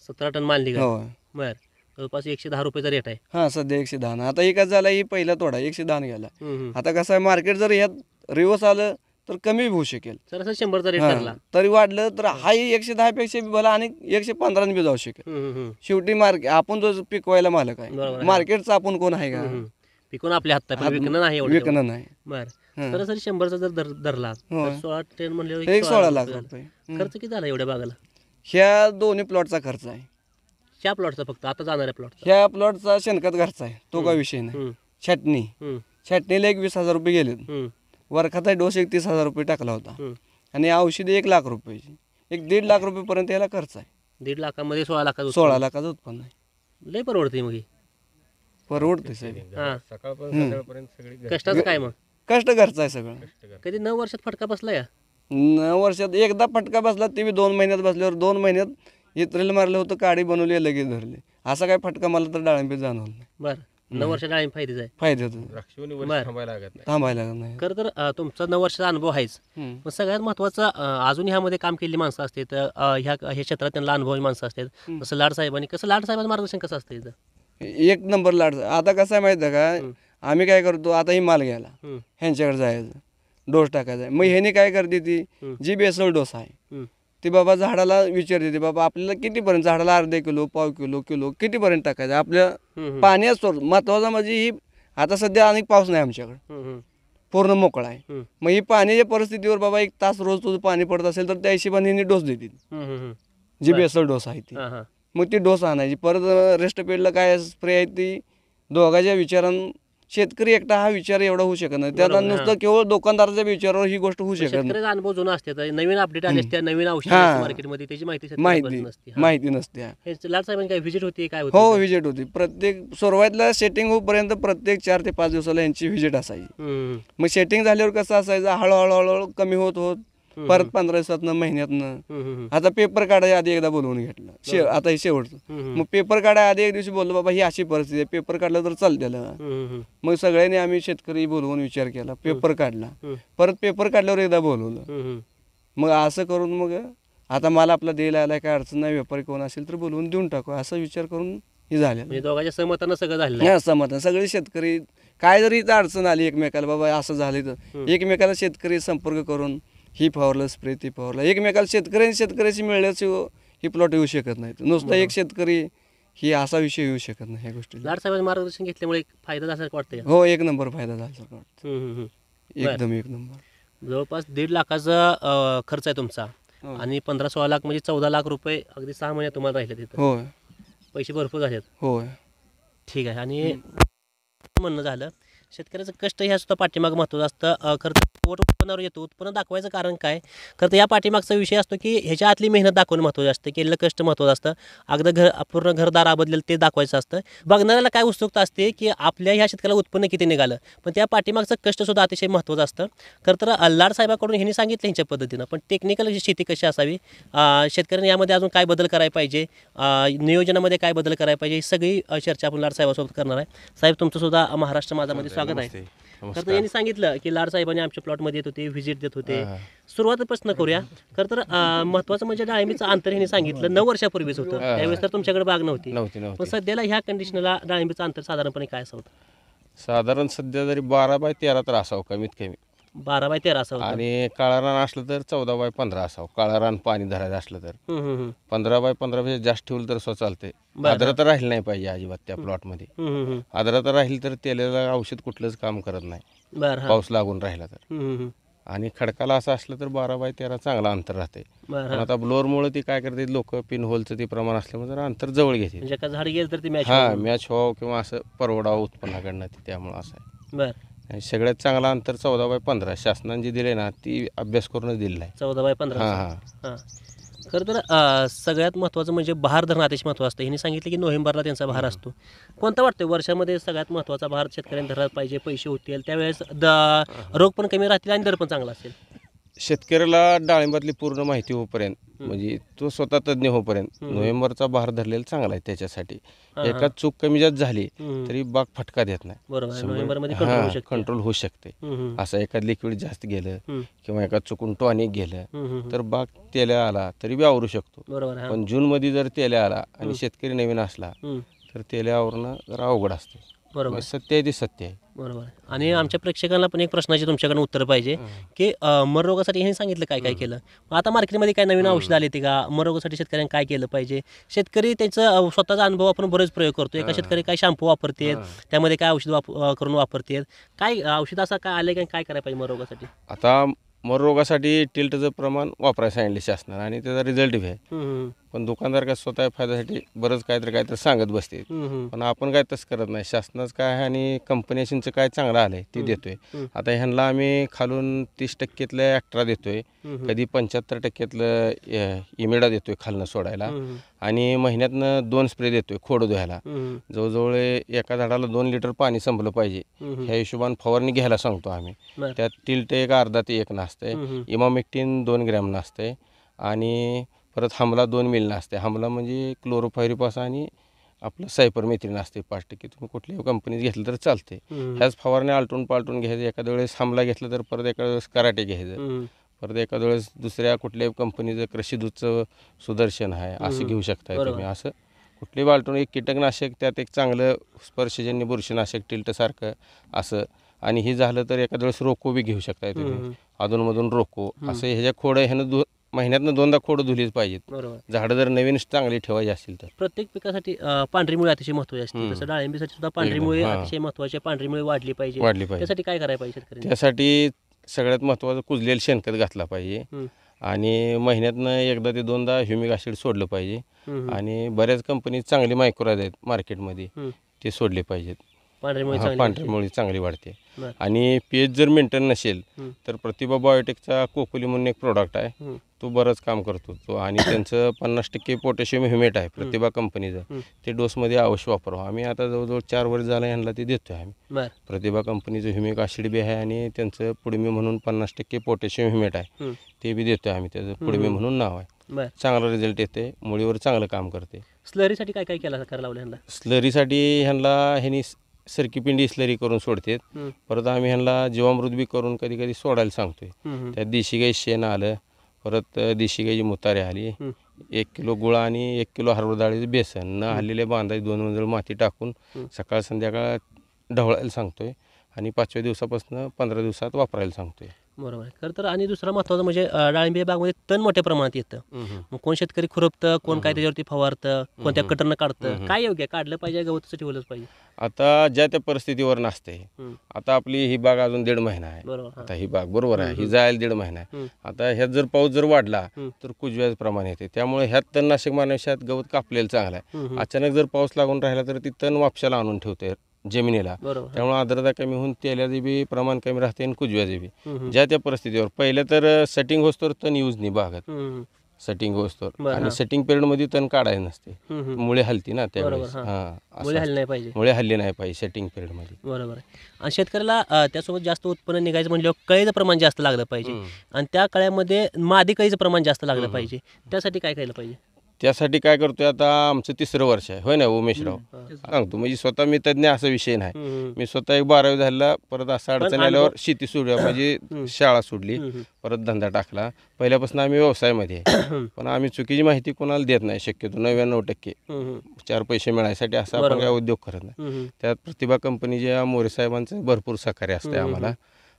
17 टन माल निघाल. हो. बरं, जवळपास 110 रुपयाचा रेट आहे. हां, सध्या 110. आता एकच झाला, ही पहिला तोडा 110 गेला. आता कसं आहे, मार्केट जर ह्यात रिवर्स आलं तर कमी होऊ शकेल. सरासरी 100चा रेट ठरला तरी वाढलं तर हाही 110 पेक्षा बी भला आणि 115 बी जाऊ शकेल. शेवटी आपण जो पिकवायला मालक आहे, मार्केटचा आपण कोण आहे का? पिकून आपल्या हातात विकणं नाही. विकणं नाही. बरं, सरासरी 100चा जर धरला तर 16 टन म्हणल्यावर 16 लाख रुपये खर्च किती झाला एवढ्या बागाला? ह्या दोन्ही प्लॉटचा खर्च आहे. ह्या प्लॉटचा फक्त आता जाणाऱ्या प्लॉट? ह्या प्लॉटचा शेणखत घरचा आहे, तो काय विषय नाही. छाटणीला एक 20,000 रुपये गेले. वरखाचा डोस एक 30,000 रुपये टाकला होता, आणि औषधी 1 लाख रुपयाची. एक 1.5 लाख रुपयेपर्यंत याला खर्च आहे. 1.5 लाखामध्ये 16 लाखाचं उत्पन्न आहे. लय परवडते मग. परवडते साहेब. कष्टाचं काय मग? कष्ट घरचं आहे सगळं. कधी 9 वर्षात फटका बसला या? 9 वर्षात एकदा फटका बसला, ते बी 2 महिन्यात बसल्यावर. 2 महिन्यात इत्रेल मारलं होतं, काडी बनवली, लगेच धरले. असा काय फटका मला तर डाळिंबीत जाणवलं नाही. बरं, 9 वर्ष डाळिंब फायद्याचं आहे. फायद्याचं थांबायला नाही. खरं तर तुमचा 9 वर्षाचा अनुभव आहेच, पण सगळ्यात महत्त्वाचं अजून ह्यामध्ये काम केलेली माणसं असतात, ह्या क्षेत्रात त्यांना अनुभवी माणसं असतात. जसं लाड साहेबांनी, कसं लाड साहेबांचं मार्गदर्शन कसं असतं इथं? एक नंबर लाड. आता कसं आहे माहिती आहे का, आम्ही काय करतो, आता ही माल घ्यायला ह्यांच्याकडे जायचं, डोस टाकायचा. मग ह्याने काय करते, ती जी बेसल डोस आहे ती बाबा झाडाला विचारते, बाबा आपल्याला कितीपर्यंत, झाडाला अर्धा किलो, पाव किलो कितीपर्यंत टाकायचं आपल्या पाण्यात सोड. महत्वाचं म्हणजे ही आता सध्या अनेक पाऊस नाही आमच्याकडे, पूर्ण मोकळा आहे. मग ही पाण्याच्या परिस्थितीवर बाबा 1 तास रोज तुझं पाणी पडत असेल तर त्या हिशोबाने डोस देतील, जी बेसल डोस आहे ती. मग ती डोस आणायची. परत रेस्ट पेडला काय स्प्रे आहे ती दोघांच्या विचारानं शेतकरी एकटा हा विचार एवढा होऊ शकत नाही. त्याला नुसतं केवळ दुकानदाराच्या विचारावर ही गोष्ट होऊ शकत नाही. शेतकऱ्याचा अनुभव जुना असते तर नवीन अपडेट आले असते, नवीन औषध हां. मार्केटमध्ये त्याची माहिती शेतकऱ्यापर्यंत नसते. हां. माहिती नसते. हे लाड साहेबांनी काय व्हिजिट होती काय होती? हो, व्हिजिट होती. प्रत्येक सुरुवातीला सेटिंग होईपर्यंत प्रत्येक 4 ते 5 दिवसाला यांची व्हिजिट असायची. हम्म. मग सेटिंग झाल्यावर कसं असायचं, हळूहळू कमी होत होत परत 15 दिवसातनं महिन्यातनं. हम्म. आता पेपर काढायच्या आधी एकदा बोलवून घेतलं, आता हे शेवटचं. हम्म. मग पेपर काढायच्या आधी एक दिवशी बोललो, बाबा ही अशी परिस्थिती आहे, पेपर काढलं तर चालतेलं. हम्म. मग सगळ्यांनी आम्ही शेतकरी बोलवून विचार केला, पेपर काढला. परत पेपर काढल्यावर एकदा बोलवलं. हम्म. मग असं करून मग आता मला आपला द्यायला आलाय, काय अडचण नाही, व्यापारी कोण असेल तर बोलवून देऊन टाकू, असा विचार करून हे झालं. म्हणजे दोघांच्या सहमतानं सगळं झालं. नाही सहमत सगळे शेतकरी, काय जरी इथं अडचण आली एकमेकाला, बाबा असं झालं तर एकमेकाला शेतकरी संपर्क करून ही फवारलं स्प्रे ती फवारलं, एकमेकाला शेतकऱ्याची मिळल्याशिवाय ही प्लॉट येऊ शकत नाही. नुसतं एक शेतकरी ही असा विषय येऊ शकत नाही ह्या गोष्टी. लाड साहेबांचं मार्गदर्शन घेतल्यामुळे एक फायदा झाला वाटतं का? हो, 1 नंबर फायदा झाला सर वाटतं. हम्म. एकदम 1 नंबर. जवळपास 1.5 लाखाचा खर्च आहे तुमचा हो. आणि 15-16 लाख म्हणजे 14 लाख रुपये अगदी 6 महिन्यात तुम्हाला राहिले तिथं. होय पैसे भरपूर झालेत. होय. ठीक आहे. आणि म्हणणं झालं शेतकऱ्याचं कष्ट ह्या सुद्धा पाठीमाग महत्त्वाचं असतं. खर्च उत्पन्नावर येतो. उत्पन्न दाखवायचं कारण काय, खरं तर या पाठीमागचा विषय असतो की ह्याच्या आतली मेहनत दाखवणं महत्त्वाचं असतं, केलेलं कष्ट महत्त्वाचं असतं. अगदी पूर्ण घरदार आबदलेलं ते दाखवायचं असतं. बघणाऱ्याला काय उत्सुकता असते की आपल्या ह्या शेतकऱ्याला उत्पन्न किती निघालं, पण त्या पाठीमागचं कष्टसुद्धा अतिशय महत्त्वाचं असतं. खरं तर लाड साहेबाकडून ह्यांनी सांगितलं ह्यांच्या पद्धतीनं, पण टेक्निकल शेती कशी असावी, शेतकऱ्यांनी यामध्ये अजून काय बदल करायला पाहिजे, नियोजनामध्ये काय बदल करायला पाहिजे, ही सगळी चर्चा आपण लाड साहेबासोबत करणार आहे. साहेब तुमचं सुद्धा महाराष्ट्र माझामध्ये स्वागत आहे. खरं तर यांनी सांगितलं की लाड साहेबांनी आमच्या प्लॉटमध्ये येत होते, व्हिजिट देत होते. सुरुवातीपासून करूया. खरं तर महत्त्वाचं म्हणजे डाळिंबीचं अंतर ह्यांनी सांगितलं 9 वर्षापूर्वीच होतं. त्यावेळेस तर तुमच्याकडे बाग नव्हती. पण सध्याला ह्या कंडिशनला डाळिंबीचं अंतर साधारणपणे काय असं होतं? साधारण सध्या जरी 12x13 तर असावं कमीत कमी. 12x13 असं होतं. आणि काळा रान असलं तर 14x15 असावं. काळा रान पाणी धरायचं असलं तर 15x15 पेक्षा जास्त ठेवलं तर स्वतः चालते. आर्द्रता राहिली नाही पाहिजे अजिबात त्या प्लॉटमध्ये. आर्द्रता राहिली तर तेलाला औषध कुठलंच काम करत नाही, बरं. पाऊस लागून राहिला तर. आणि खडकाला असं असलं तर 12x13 चांगला अंतर राहते. पण आता ब्लोअरमुळे ती काय करते, लोक पिन होलचं ते प्रमाण असल्यामुळे जरा अंतर जवळ घेते. म्हणजे का झाड गेलं तर ते मॅच. मॅच व्हावं किंवा असं परवडावं उत्पन्नाकडनं ते, त्यामुळं असं आहे. बरं. आणि सगळ्यात चांगला अंतर 14x15 शासनाने जे दिले ना, ती अभ्यास करूनच दिलेला आहे. 14x15. हां. खरं तर सगळ्यात महत्त्वाचं म्हणजे बहार धरणं अतिशय महत्त्वाचं असतं. ह्यांनी सांगितलं की नोव्हेंबरला त्यांचा बहार असतो. कोणता वाटतं वर्षामध्ये सगळ्यात महत्त्वाचा बहार शेतकऱ्यांनी धरला पाहिजे, पैसे होतील त्यावेळेस, रोग पण कमी राहतील आणि दर पण चांगला असेल? शेतकऱ्याला डाळिंबातली पूर्ण माहिती होईपर्यंत, म्हणजे तो स्वतः तज्ज्ञ होईपर्यंत नोव्हेंबरचा बहार धरलेला चांगला आहे त्याच्यासाठी. एका चूक कमी जास्त झाली तरी बाग फटका देत नाही. बरोबर. नोव्हेंबरमध्ये कंट्रोल होऊ शकते. कंट्रोल होऊ शकते. असं एखाद लिक्विड जास्त गेलं किंवा एका चुकून टॉनिक गेलं तर बाग तेल्या आला तरी बी आवरू शकतो. बरोबर. पण जूनमध्ये जर तेल्या आला आणि शेतकरी नवीन असला तर तेल्या आवरणं जरा अवघड असते. बरोबर. सत्य आहे ते सत्य आहे. बरोबर. आणि आमच्या प्रेक्षकांना पण एक प्रश्नाचे तुमच्याकडून उत्तर पाहिजे की मर रोगासाठी हे सांगितलं काय काय केलं, आता मार्केटमध्ये काय नवीन औषध आले ते का, मर रोगासाठी शेतकऱ्यांनी काय केलं पाहिजे? शेतकरी त्यांचं स्वतःचा अनुभव आपण बरेच प्रयोग करतो. एका शेतकरी काय शॅम्पू वापरते, त्यामध्ये काय औषध करून वापरते, काय औषध असं काय आलं काय, काय करायला पाहिजे मर रोगासाठी? आता मर रोगासाठी टिल्टचं प्रमाण वापरायला सांगितले शासनाने आणि त्याचा रिझल्ट बी आहे. पण दुकानदार काय स्वतः फायद्यासाठी बरंच काहीतरी सांगत बसते. पण आपण काय तसं करत नाही. शासनाचं काय आहे आणि कंपनीशींचं काय चांगलं आलंय ते देतोय. आता ह्यांना आम्ही खालून 30% ॲक्ट्रा देतोय, कधी 75% इमिडा देतोय खालनं सोडायला, आणि महिन्यातनं 2 स्प्रे देतोय खोड धुवायला. जवळजवळ एका झाडाला 2 लिटर पाणी संपलं पाहिजे ह्या हिशोबाने फवारणी घ्यायला सांगतो आम्ही. त्यात टिल्ट एक अर्धा ते 1 नसते, इमामेक्टिन 2 ग्रॅम नसते, आणि परत हमला 2 मिली नसते. हमला म्हणजे क्लोरोफायरिपास आणि आपलं सायपरमेथ्रिन असते 5%. तुम्ही कुठल्याही कंपनीत घेतलं तर चालते. ह्याच फवारणी आलटून पालटून घ्यायचं. एखाद्या वेळेस हमला घेतलं तर परत एखाद्या वेळेस कराटे घ्यायचं, परत एखाद्या वेळेस दुसऱ्या कुठल्याही कंपनीचं कृषीदूतचं सुदर्शन आहे असं घेऊ शकताय तुम्ही. असं कुठली बालटून एक कीटकनाशक, त्यात एक चांगलं स्पर्शजन्य बुरशीनाशक टिल्टसारखं असं, आणि हे झालं तर एखाद्या वेळेस रोको बी घेऊ शकताय तुम्ही, अधूनमधून रोको असं. ह्याच्या खोडं ह्यानं महिन्यातनं 2दा खोडं धुलीच पाहिजेत. बरोबर. झाडं जर नवीन चांगली ठेवायची असतील तर. प्रत्येक पिकासाठी पांढरी मुळे अतिशय महत्त्वाची असते. तसं डाळिंबीसाठी सुद्धा पांढरी मुळे अतिशय महत्त्वाची. पांढरी मुळे वाढली पाहिजे. त्यासाठी काय करायला पाहिजे शेतकऱ्यांनी? त्यासाठी सगळ्यात महत्त्वाचं कुजलेलं शेणखत घातला पाहिजे, आणि महिन्यातनं 1दा ते 2दा ह्युमिक ॲसिड सोडलं पाहिजे, आणि बऱ्याच कंपनी चांगली मायक्रोराइज आहेत मार्केटमध्ये ते सोडले पाहिजेत. पांढरी मुळी हा, चांगली पांढरी मुळी चांगली वाढते. बरं. आणि पीएच जर मेंटेन नसेल हं. तर प्रतिभा बायोटेकचा कोकोली म्हणून एक प्रोडक्ट आहे, हं. तो बरंच काम करतो तो. आणि त्यांचं 50% पोटॅशियम ह्युमेट आहे प्रतिभा कंपनीचं, ते डोसमध्ये अवश्य वापरावं. आम्ही आता जवळजवळ 4 वर्ष झालं ह्यांना ते देतोय आम्ही. बरं. प्रतिभा कंपनीचं ह्युमिक ॲसिड बी आहे आणि त्यांचं पुडमी म्हणून 50% पोटॅशियम ह्युमेट आहे, हं. ते बी देतोय आम्ही. त्याचं पुडमी म्हणून नाव आहे. बरं. चांगला रिझल्ट येते, मुळीवर चांगलं काम करते. स्लरीसाठी काय काय करायला लावलं ह्यांना? स्लरीसाठी ह्यांनी सरकीपिंडी स्लरी करून सोडतात. हं. परत आम्ही ह्यांना जीवामृत बी करून कधी कधी सोडायला सांगतोय. हं. त्यात देशी गाई शेण आलं, परत देशी गाईची मुतारी आली, हं. 1 किलो गुळ आणि 1 किलो हरभरा डाळीचं बेसन न हल्लेले बांधायचे 2 मंजळ माती टाकून सकाळ संध्याकाळ ढवळायला सांगतोय. आणि 5व्या दिवसापासून 15 दिवसात वापरायला सांगतोय. बरोबर आहे. खरं तर आणि दुसरा महत्त्वाचा म्हणजे डाळिंबी बागमध्ये तण मोठ्या प्रमाणात येतं. मग कोण शेतकरी खुरपतं, कोण काय त्याच्यावरती फवारतं, कोणत्या कटरनं काढतं, काय योग्य आहे? काढलं पाहिजे, गवताचं ठेवलंच पाहिजे? आता ज्या त्या परिस्थितीवर नसते. आता आपली ही बाग अजून 1.5 महिना आहे. बरोबर. आता ही बाग बरोबर आहे, ही जायला 1.5 महिना आहे. आता ह्यात जर पाऊस जर वाढला तर कुजव्याचं प्रमाण येते. त्यामुळे ह्यात तणनाशक मारण्यापेक्षा गवत कापलेलं चांगलं आहे. अचानक जर पाऊस लागून राहिला तर ती तण वापशाला आणून ठेवते जमिनीला. बरोबर. त्यामुळे आर्द्रता कमी होऊन तेलाचे बी प्रमाण कमी राहते आणि कुजव्याचे बी. ज्या त्या परिस्थितीवर पहिलं तर सेटिंग होस्तोवर तण यूज नाही बागात, सेटिंग होस्तोवर. आणि सेटिंग पिरियडमध्ये तण काढायचं नसते, मुळे हलती ना त्यावेळेस. मुळे हल्ली नाही पाहिजे. मुळे हल्ली नाही पाहिजे सेटिंग पिरियडमध्ये. बरोबर आहे. आणि शेतकऱ्याला त्यासोबत जास्त उत्पन्न निघायचं म्हटल्यावर कळीचं प्रमाण जास्त लागलं पाहिजे. आणि त्या कळ्यामध्ये मादी कळीचं प्रमाण जास्त लागलं पाहिजे. त्यासाठी काय केलं पाहिजे? त्यासाठी काय करतोय, आता आमचं 3रं वर्ष आहे, होय ना उमेशराव? सांगतो म्हणजे स्वतः मी तज्ञ असा विषय नाही. मी स्वतः एक 12वी झालेला, परत असं अडचण आल्यावर शेती सोडली, म्हणजे शाळा सोडली, परत धंदा टाकला. पहिल्यापासून आम्ही व्यवसायामध्ये आहे. पण आम्ही चुकीची माहिती कोणाला देत नाही शक्यतो, 99%. 4 पैसे मिळायसाठी असं आपण काय उद्योग करत नाही. त्यात प्रतिभा कंपनीच्या मोरे साहेबांचं भरपूर सहकार्य असते आम्हाला.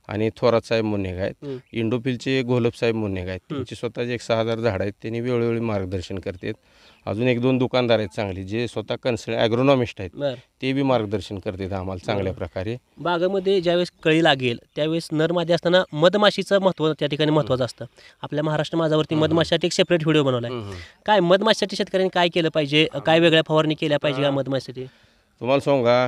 आणि थोरात साहेब म्हणून एक आहेत, इंडोफिलचे घोलप साहेब म्हणून एक आहेत, त्यांची स्वतःचे एक 6000 झाड आहेत, त्यांनी वेळोवेळी मार्गदर्शन करतात. अजून 1-2 दुकानदार आहेत चांगली, जे स्वतः कन्सल्ट ॲग्रोनॉमिस्ट आहेत, ते बी मार्गदर्शन करतात आम्हाला चांगल्या प्रकारे. बागामध्ये ज्यावेळेस कळी लागेल त्यावेळेस नरमादी असताना मधमाशीचं महत्त्व त्या ठिकाणी महत्त्वाचं असतं. आपल्या महाराष्ट्र माझावरती मधमाशीसाठी एक सेपरेट व्हिडिओ बनवला आहे. काय मधमाशीसाठी शेतकऱ्यांनी काय केलं पाहिजे? काय वेगळ्या फवारणी केल्या पाहिजे का मधमाशीसाठी? तुम्हाला सांगा,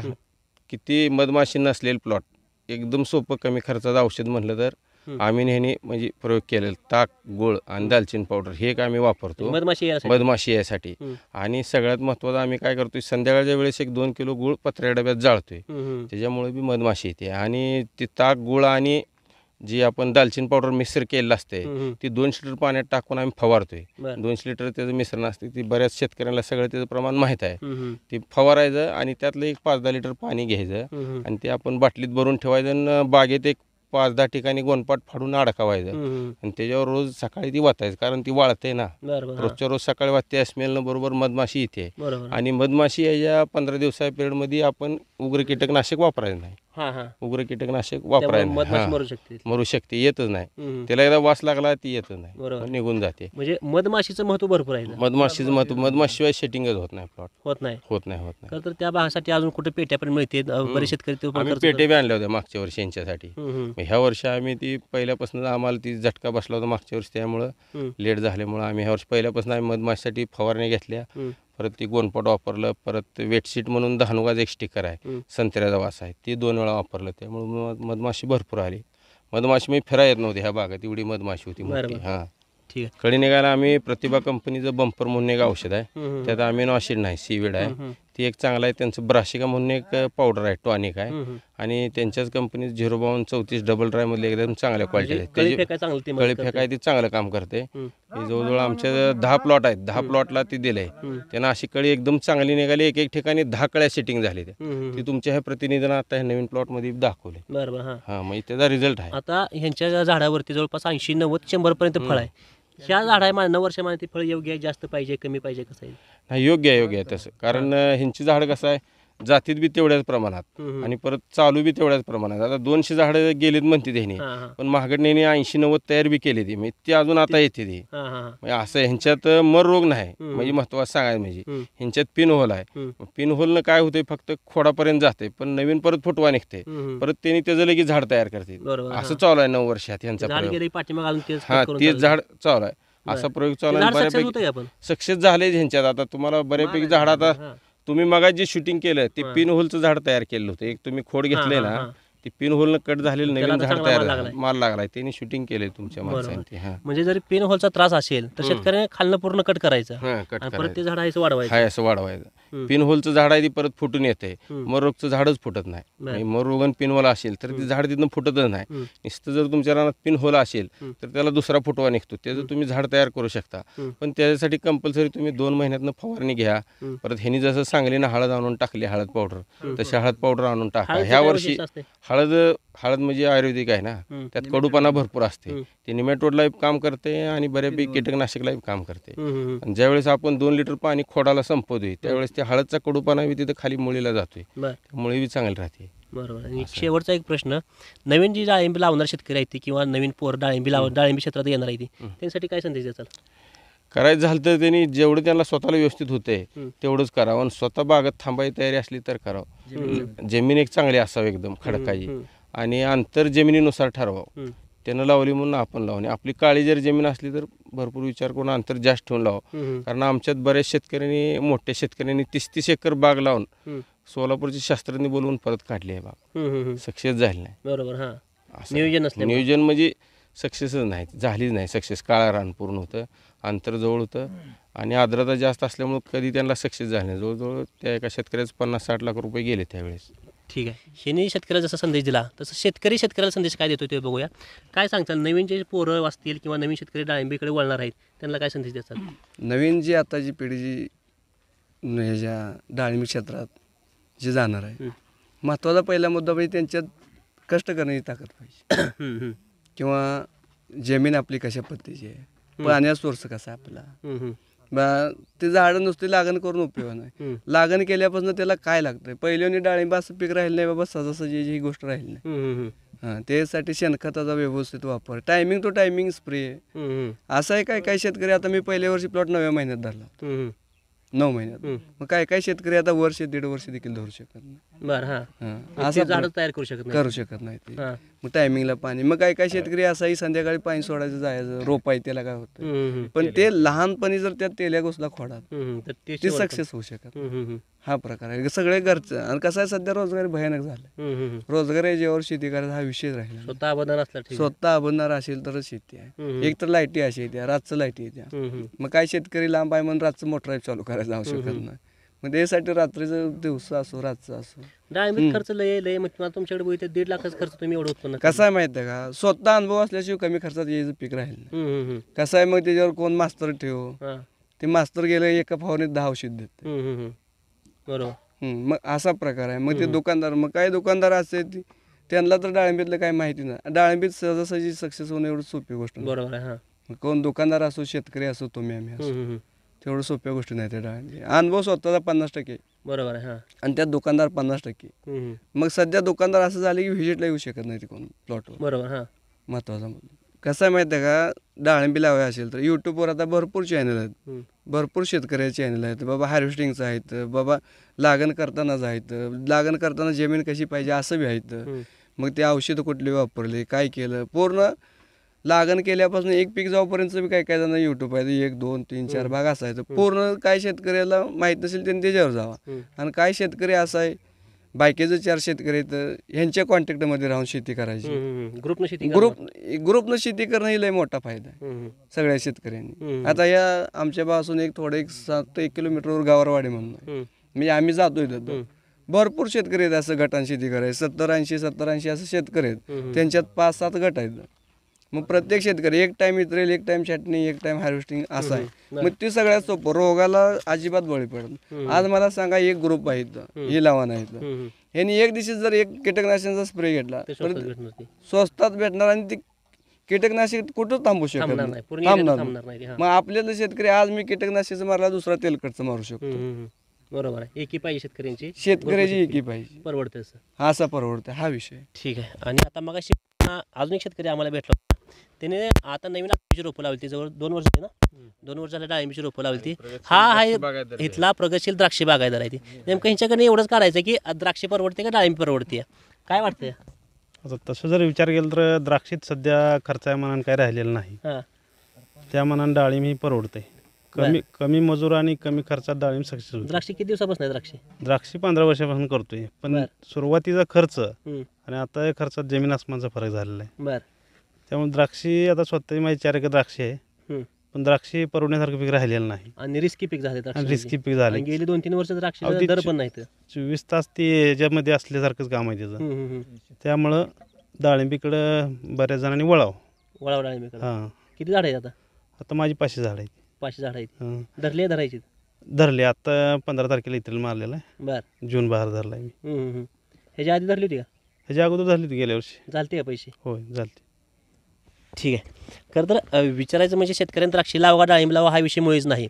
किती मधमाशी नसलेले प्लॉट, एकदम सोपं कमी खर्चाचं औषध म्हटलं तर आम्ही नेहमी म्हणजे प्रयोग केलेला ताक, गुळ आणि दालचिनी पावडर हे एक आम्ही वापरतो मधमाशी यासाठी. आणि सगळ्यात महत्त्वाचं आम्ही काय करतोय, संध्याकाळच्या वेळेस 1-2 किलो गुळ पत्र्या डब्यात जाळतोय, त्याच्यामुळे बी मधमाशी येते. आणि ती ताक, गुळ आणि जी आपण दालचिनी पावडर मिक्सर केलेलं असते ती 200 लिटर पाण्यात टाकून आम्ही फवारतोय. 200 लिटर त्याचं मिश्रण असते, ती बऱ्याच शेतकऱ्यांना सगळं त्याचं प्रमाण माहीत आहे. ती फवारायचं आणि त्यातलं एक 5-10 लिटर पाणी घ्यायचं आणि ते आपण बाटलीत भरून ठेवायचं आणि बागेत एक 5-10 ठिकाणी गोनपाट फाडून अडकावायचं आणि त्याच्यावर रोज सकाळी ती वाचायचं, कारण ती वाळते ना. रोजच्या रोज सकाळी वाचते, स्मेलनं बरोबर मधमाशी येते. आणि मधमाशी याच्या 15 दिवसा पिरियडमध्ये आपण उग्र कीटकनाशक वापरायचं नाही. उग्र कीटकनाशक वापरायचं मरू शकते, येतच नाही. त्याला एकदा वास लागला ती येतच नाही, निघून जाते. म्हणजे मधमाशीचं महत्त्व भरपूर आहे. मधमाशीचं महत्त्व, मधमाशीशिवाय सेटिंगच होत नाही प्लॉट, होत नाही. तर त्या भागासाठी अजून कुठे पेट्या पण मिळते, बरेच शेतकरी पेटे बी आणल्या होत्या मागच्या वर्षी यांच्यासाठी. ह्या वर्षी आम्ही ती पहिल्यापासून आम्हाला ती झटका बसला होता मागच्या वर्षी, त्यामुळं लेट झाल्यामुळं आम्ही ह्या वर्षी पहिल्यापासून आम्ही मधमाशीसाठी फवारणी घेतल्या. परत ती गोनपाट वापरलं, परत वेटशीट म्हणून धानुगाचं एक स्टिकर आहे, संत्र्याचा वास आहे, ती 2 वेळा वापरलं. त्यामुळे मधमाशी भरपूर आली. मधमाशी मी फिरायला येत नव्हती ह्या बागात, एवढी मधमाशी होती मोठी. ठीक आहे. कळी निघायला आम्ही प्रतिभा कंपनीचं बंपर म्हणून एक औषध आहे, त्यात अमिनो ॲसिड नाही, सीविड आहे, ती एक चांगलं आहे. त्यांचं ब्राशिका म्हणून एक पावडर आहे, टॉनिक आहे. आणि त्यांच्याच कंपनीत 05234 डबल ड्राय मधले एकदम चांगल्या क्वालिटी आहे. कळी फेकाय ती चांगलं काम करते. जवळजवळ आमच्या 10 प्लॉट आहेत, 10 प्लॉटला ती दिलंय. त्यांना अशी कळी एकदम चांगली निघाली, एक ठिकाणी 10 कळ्या सेटिंग झाली. ती तुमच्या ह्या प्रतिनिधीनं आता नवीन प्लॉट मध्ये दाखवले. म्हणजे त्याचा रिझल्ट आहे. आता ह्यांच्या झाडावरती जवळपास 80-90-100 पर्यंत फळ आहे. ह्या झाडा 9 वर्षामध्ये ती फळ योग्य आहे, जास्त पाहिजे, कमी पाहिजे, कसं आहे? नाही, योग्य आहे तसं. कारण ह्यांची झाडं कसं आहे, जातीत बी तेवढ्याच प्रमाणात आणि परत चालू बी तेवढ्याच प्रमाणात. आता 200 झाडं गेलीत म्हणते त्यांनी, पण महागडण्याने 80-90 तयार बी केली ती, म्हणजे ती अजून आता येते ती. म्हणजे असं ह्यांच्यात मर रोग नाही, म्हणजे महत्वाचं सांगायचं म्हणजे ह्यांच्यात पिन होल आहे. पिन होलनं काय होतंय, फक्त खोडापर्यंत जाते, पण नवीन परत फुटवा निघते, परत त्यांनी त्याचं लगेच झाड तयार करते. असं चालू आहे 9 वर्षात ह्यांचा प्रयोग. तेच झाड चालू आहे, असा प्रयोग चालू आहे. बऱ्यापैकी सक्सेस झाले ह्यांच्यात. आता तुम्हाला बऱ्यापैकी झाड आता तुम्ही मगा जे शूटिंग केलं ते पिन होलचं झाड तयार केलं होतं. एक तुम्ही खोड घेतलंय ना, ते पिन होलनं कट झालेलं त्याला नवीन आता झाड चांगला तयार माल झालं, लागलाय. माल लागलाय. त्यांनी शूटिंग केलंय तुमच्या बरोबर. माणसांनी. हां म्हणजे जरी पिन होलचा त्रास असेल तर शेतकऱ्याने खालनं पूर्ण कट करायचं हां कट आणि परत करायचं. ते झाड आहे असं वाढवायचं. हाय असं वाढवायचं. पिन होलचं झाड आहे ती परत फुटून येते. मग रोगचं झाडच फुटत नाही. आणि मग रोग आणि पिन होल असेल तर ते झाड तिथून फुटतच नाही. नुसतं जर तुमच्या रानात पिन होल असेल तर त्याला दुसरा फुटवा निघतो, त्याचं तुम्ही झाड तयार करू शकता. पण त्याच्यासाठी कंपल्सरी तुम्ही 2 महिन्यातनं फवारणी घ्या. परत ह्यांनी जसं सांगलीनं हळद आणून टाकली, हळद पावडर, तशी हळद पावडर आणून टाका. हळदचं ह्या काय वर्षी वैशिष्ट्य असते? हळद म्हणजे आयुर्वेदिक आहे ना, त्यात कडूपणा भरपूर असते. ते निमॅटोडला काम करते आणि बऱ्यापैकी कीटकनाशकला काम करते. आणि ज्यावेळेस आपण 2 लिटर पाणी खोडाला संपवतोय त्यावेळेस त्या हळदचा कडूपणा बी तिथं खाली मुळीला जातोय, बरं. मुळी बी चांगली राहते. बरोबर. आणि शेवटचा एक प्रश्न, नवीन जी डाळिंबी लावणार शेतकरी आहेत ती किंवा नवीन पोर डाळिंबी क्षेत्रात येणार आहे ती, त्यांच्यासाठी काय संदेश द्याल? करायचं झालं तर त्यांनी जेवढं त्यांना स्वतःला व्यवस्थित होते तेवढंच करावं. आणि स्वतः बागेत थांबायची तयारी असली तर करावं. जमीन एक चांगली असावी, एकदम खडकाची, आणि अंतर जमिनीनुसार ठरवावं. त्यानं लावली म्हणून आपण लावणे. आपली काळी जर जमीन असली तर भरपूर विचार करून अंतर जास्त ठेवून लावावं. कारण आमच्यात बऱ्याच शेतकऱ्यांनी, मोठ्या शेतकऱ्यांनी 30-30 एकर बाग लावून सोलापूरचे शास्त्रज्ञ बोलवून परत काढली आहे बाग, सक्सेस झाली नाही. बरोबर. हां, असं नियोजन असलं. नियोजन म्हणजे सक्सेसच नाही झालीच नाही सक्सेस. काळा रान पूर्ण होतं, अंतर जवळ होतं आणि आर्द्रता जास्त असल्यामुळे कधी त्यांना सक्सेस झाले नाही. जवळजवळ त्या एका शेतकऱ्याचं 50-60 लाख रुपये गेले त्यावेळेस. ठीक आहे. ह्यांनी शेतकऱ्याला जसा संदेश दिला तसं शेतकऱ्याला संदेश काय देतो ते बघूया. काय सांगताल, नवीन जे पोरं असतील किंवा नवीन शेतकरी डाळिंबीकडे वळणार आहेत त्यांना काय संदेश द्याल? नवीन जी आताची पिढी जी ह्याच्या डाळिंबी क्षेत्रात जी जाणार आहे, महत्त्वाचा पहिला मुद्दा म्हणजे त्यांच्यात कष्ट करण्याची ताकद पाहिजे. किंवा जमीन आपली कशा पद्धतीची आहे, पाण्याचा सोर्स कसा आहे आपला. ते झाडं नुसती लागण करून उपयोग नाही. लागण केल्यापासून त्याला काय लागतंय, पहिल्याने डाळिंब असं पीक राहिलं नाही बाबा, सहजासहजी ही गोष्ट राहिली नाही. हां, त्यासाठी शेणखताचा व्यवस्थित वापर, टायमिंग टू टायमिंग स्प्रे. असं आहे काय शेतकरी, आता मी पहिल्या वर्षी प्लॉट 9व्या महिन्यात धरला, 9 महिन्यात. मग काय शेतकरी आता वर्ष 1.5 वर्ष देखील धरू शकत नाही. बरं. हां, असं झाड तयार करू शकत नाही ते. मग टायमिंगला पाणी. मग काय शेतकरी असाही संध्याकाळी पाणी सोडायचं, जायचं, रोप आहे त्याला काय होतं. पण ते लहानपणी जर त्यात तेल्या घुसला खोडात ते सक्सेस होऊ शकत. हा प्रकार आहे सगळे घरचं. आणि कसं आहे, सध्या रोजगारी भयानक झालं. रोजगारी ज्यावर शेती करायचा हा विषय राहिला. स्वतः आबदणार असला ठीक. स्वतः आबदणार असेल तरच शेती आहे. एक तर लाईटी अशी येत्या, रातचं लाईटी येत्या. मग काय शेतकरी लांब आहे म्हणून रातचं मोटर चालू करायला जाऊ शकत नाही. मग त्यासाठी रात्रीचं दिवस असो रातचं असो. डाळिंबीत खर्च लय मग तुमच्याकडे बघितलं 1.5 लाखाचं खर्च तुम्ही एवढं उत्पन्न. कसं आहे माहिती आहे का, स्वतः अनुभव असल्याशिवाय कमी खर्चात यायचं पीक राहील. कसं आहे, मग त्याच्यावर कोण मास्तर ठेव, ते मास्तर गेलं एका फवारणीत 10 औषध देत. बरोबर. मग असा प्रकार आहे. मग ते दुकानदार, मग काही दुकानदार असे त्यांना तर डाळिंबीतलं काही माहिती नाही. डाळिंबीत सहजासहजी सक्सेस होणं एवढं सोपी गोष्ट नाही. बरोबर आहे. हां, कोण दुकानदार असो, शेतकरी असो, तुम्ही आम्ही असो, तेवढं सोप्या गोष्टी नाही त्या डाळिंबी. अनुभव स्वतःचा 50%. बरोबर आहे. हां, आणि त्यात दुकानदार 50%. मग सध्या दुकानदार असं झाले की व्हिजिटला येऊ शकत नाही ते कोण प्लॉटवर. बरोबर. हां, महत्त्वाचा मुद्दा कसं आहे माहिती आहे का, डाळिंबी लावायची असेल तर यूट्यूबवर आता भरपूर चॅनल आहेत, भरपूर शेतकऱ्याचे चॅनल आहेत. बाबा हार्वेस्टिंगचं आहेत, बाबा लागण करतानाच आहेत, लागण करताना जमीन कशी पाहिजे असं बी आहेत. मग ते औषधं कुठली वापरले, काय केलं, पूर्ण लागण केल्यापासून एक पीक जाऊपर्यंत बी काय जण यूट्यूब आहे, 1, 2, 3, 4 भाग असा आहे. पूर्ण काय शेतकऱ्याला माहीत नसेल त्यांनी त्याच्यावर जावा. आणि काय शेतकरी असा आहे, बायकेचं 4 शेतकरी आहेत, ह्यांच्या कॉन्टॅक्टमध्ये राहून शेती करायची. ग्रुपनं शेती करणं ही लय मोठा फायदा आहे सगळ्या शेतकऱ्यांनी. आता या आमच्या पासून एक 7-1 किलोमीटरवर गावरवाडी म्हणून म्हणजे आम्ही जातोय तिथं. भरपूर शेतकरी आहेत असं गटांनी शेती करायचं. 70-80 असं शेतकरी आहेत, त्यांच्यात 5-7 गट आहेत. मग प्रत्येक शेतकरी एक टाइम इतरेल, एक टाइम छाटणी, एक टाइम हार्वेस्टिंग असं आहे. मग ते सगळ्यात सोपं, रोगाला अजिबात बळी पडत. आज मला सांगा, एक ग्रुप आहे हे लावण आहे, ह्यांनी एक दिवशी जर एक कीटकनाशकांचा स्प्रे घेतला तर स्वस्तात भेटणार आणि ती कीटकनाशक कुठं थांबू शकत नाही, थांबणार. मग आपल्याला शेतकरी आज मी कीटकनाशकाचं मारला, दुसरा तेलकटचं मारू शकतो. बरोबर आहे. एकी पाहिजे शेतकऱ्याची एकी पाहिजे, परवडते असा परवडते हा विषय. ठीक आहे. आणि आता मग अजून एक शेतकरी आम्हाला भेटला, त्याने आता नवीन डाळिंबीची रोपं लावली, जवळ 2 वर्ष आहे ना, 2 वर्ष झाले डाळिंबीची रोपं लावली. हा आहे इथला प्रगतशील द्राक्षी बागायदार आहे. ती नेमकं ह्यांच्याकडे एवढंच काढायचं की द्राक्षी परवडते का डाळिंबी परवडते, काय वाटतंय? आता तसं जर विचार केला तर द्राक्षीत सध्या खर्चाच्या मनानं काही राहिलेलं नाही. त्या मनानं डाळिंब ही परवडते. कमी मजूर आणि कमी खर्चात डाळिंब सक्सेस होते. द्राक्षे किती दिवसापासून आहे द्राक्षे? द्राक्षी 15 वर्षापासून करतोय, पण बरं. सुरुवातीचा खर्च हम्म, आणि आता या खर्चात जमीन आसमानचा फरक झालेला आहे. बर. त्यामुळे द्राक्षी आता स्वतःची माझी 4 एकर द्राक्षी आहे, हम्म. पण द्राक्षी परवडण्यासारखं पीक राहिलेलं नाही आणि रिस्की पीक झाले आणि रिस्की पीक झाले. गेली 2-3 वर्ष द्राक्षे अगदी दर पण नाहीत. 24 तास ते याच्यामध्ये असल्यासारखंच काम आहे त्याचं. त्यामुळं डाळिंबीकडं बऱ्याच जणांनी वळावं. वळाव डाळिंबीकडे. हां, किती झाड आहेत आता? आता माझी 500 झाड आहेत. 500 झाड आहेत. हां, धरले धरायची? धरले. आता 15 तारखेला इथलं मारलेलं आहे. बर. जून 12 धरला आहे मी. ह्याच्या आधी धरली होती का? ह्याच्या अगोदर झाली होती गेल्या वर्षी. झालते का पैसे? होय झाली. ठीक आहे. खरं तर विचारायचं म्हणजे शेतकऱ्यांनी द्राक्षी लावा का डाळिंब लावा हा विषय मुळीच नाही,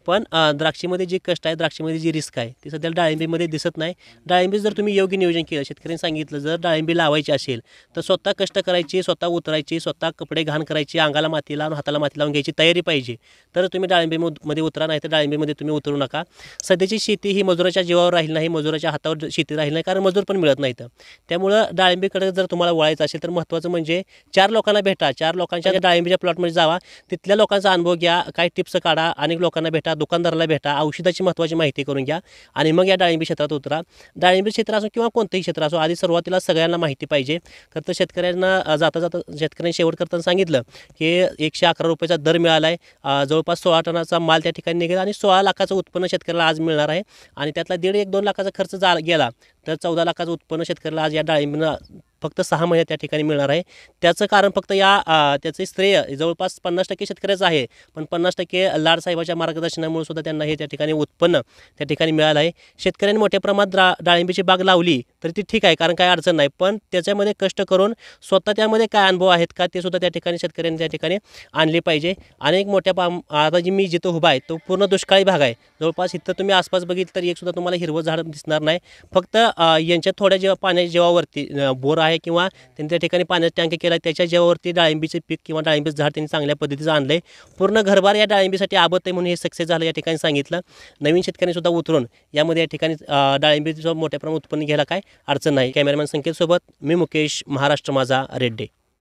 पण द्राक्षीमध्ये जी कष्ट आहे, द्राक्षीमध्ये जी रिस्क आहे ती सध्या डाळिंबीमध्ये दिसत नाही. डाळिंबी जर तुम्ही योग्य नियोजन केलं, शेतकऱ्यांनी सांगितलं जर डाळिंबी लावायची असेल तर स्वतः कष्ट करायची, स्वतः उतरायची, स्वतः कपडे घाण करायची, अंगाला माती लावून हाताला माती लावून घ्यायची तयारी पाहिजे, तर तुम्ही डाळिंबीमध्ये उतरा, नाही तर डाळिंबीमध्ये तुम्ही उतरू नका. सध्याची शेती ही मजुराच्या जीवावर राहील नाही, मजुराच्या हातावर शेती राहील नाही, कारण मजूर पण मिळत नाहीत. त्यामुळं डाळिंबीकडे जर तुम्हाला वळायचं असेल तर महत्त्वाचं म्हणजे 4 लोकांना भेटा, 4 लोकांच्या डाळिंबीच्या प्लॉटमध्ये जावा, तिथल्या लोकांचा अनुभव घ्या, काही टिप्स काढा, अनेक लोकांना भेटा, दुकानदाराला भेटा, औषधाची महत्त्वाची माहिती करून घ्या आणि मग या डाळिंबी क्षेत्रात उतरा. डाळिंबी क्षेत्र असो किंवा कोणतंही क्षेत्र असो, आधी सुरुवातीला सगळ्यांना माहिती पाहिजे. खरं तर शेतकऱ्यांना जाता शेतकऱ्यांनी शेवट करताना सांगितलं की 111 रुपयाचा दर मिळाला आहे, जवळपास 16 टनाचा माल त्या ठिकाणी निघेल आणि 16 लाखाचं उत्पन्न शेतकऱ्याला आज मिळणार आहे आणि त्यातला 1.5-2 लाखाचा खर्च गेला तर 14 लाखाचं उत्पन्न शेतकऱ्याला आज या डाळिंबीनं फक्त 6 महिन्यात त्या ठिकाणी मिळणार आहे. त्याचं कारण फक्त त्याचं श्रेय जवळपास 50% शेतकऱ्याचं आहे, पण 50% लाडसाहेबाच्या मार्गदर्शनामुळे सुद्धा त्यांना हे त्या ठिकाणी उत्पन्न त्या ठिकाणी मिळालं आहे. शेतकऱ्यांनी मोठ्या प्रमाणात डाळिंबीची बाग लावली तर ती ठीक आहे, कारण काही अडचण नाही, पण त्याच्यामध्ये कष्ट करून स्वतः त्यामध्ये काय अनुभव आहेत का ते सुद्धा त्या ठिकाणी शेतकऱ्यांनी त्या ठिकाणी आणले पाहिजे. अनेक आता जी मी जिथं उभा आहे तो पूर्ण दुष्काळी भाग आहे. जवळपास इथं तुम्ही आसपास बघितलं तर एक सुद्धा तुम्हाला हिरवं झाड दिसणार नाही. फक्त यांच्या थोड्या जेव्हा पाण्याच्या जेवावरती बोर आहे किंवा त्यांनी त्या ठिकाणी पाण्याचा टँक केला, त्याच्या जेवावरती डाळिंबीचे पीक किंवा डाळिंबीचं झाड त्यांनी चांगल्या पद्धतीचं आणलं आहे. पूर्ण घरभार या डाळिंबीसाठी आबत आहे म्हणून हे सक्सेस झालं या ठिकाणी सांगितलं. नवीन शेतकऱ्यांनी सुद्धा उतरून यामध्ये या ठिकाणी डाळिंबीचं मोठ्या प्रमाणात उत्पन्न घ्यायला काय अडचण नाही. कॅमेरामॅन संकेतसोबत मी मुकेश, महाराष्ट्र माझा, रेड्डे.